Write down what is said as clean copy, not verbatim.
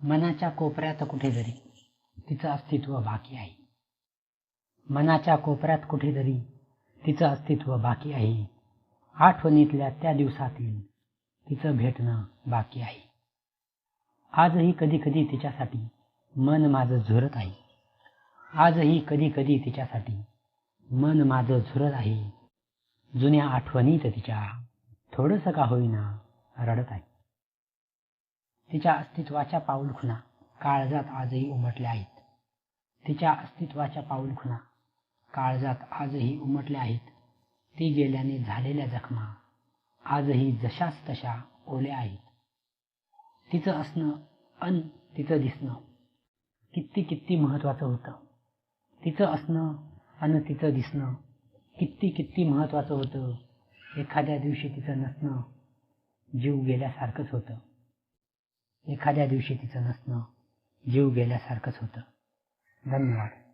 मनाच्या कोपऱ्यात कुठेतरी तिचं अस्तित्व बाकी आहे. मनाच्या कोपऱ्यात कुठेतरी तिचं अस्तित्व बाकी आहे. आठवणीतल्या त्या दिवसातील तिचं भेटणं बाकी आहे. आजही कधी कधी तिच्यासाठी मन माझं झुरत आहे. आजही कधी कधी तिच्यासाठी मन माझं झुरत आहे. जुन्या आठवणीत तिच्या थोडंसं का होईना रडत आहे. तिच्या अस्तित्वाच्या पाऊलखुणा काळजात आजही उमटल्या आहेत. तिच्या अस्तित्वाच्या पाऊलखुणा काळजात आजही उमटल्या आहेत. ती गेल्याने झालेल्या जखमा आजही जशाच तशा ओल्या आहेत. तिचं असणं अन तिचं दिसणं किती किती महत्वाचं होतं. तिचं असणं अन तिचं दिसणं किती किती महत्वाचं होतं. एखाद्या दिवशी तिचं नसणं जीव गेल्यासारखंच होतं. एखाद्या दिवशी तिचं नसणं जीव गेल्यासारखंच होतं. धन्यवाद.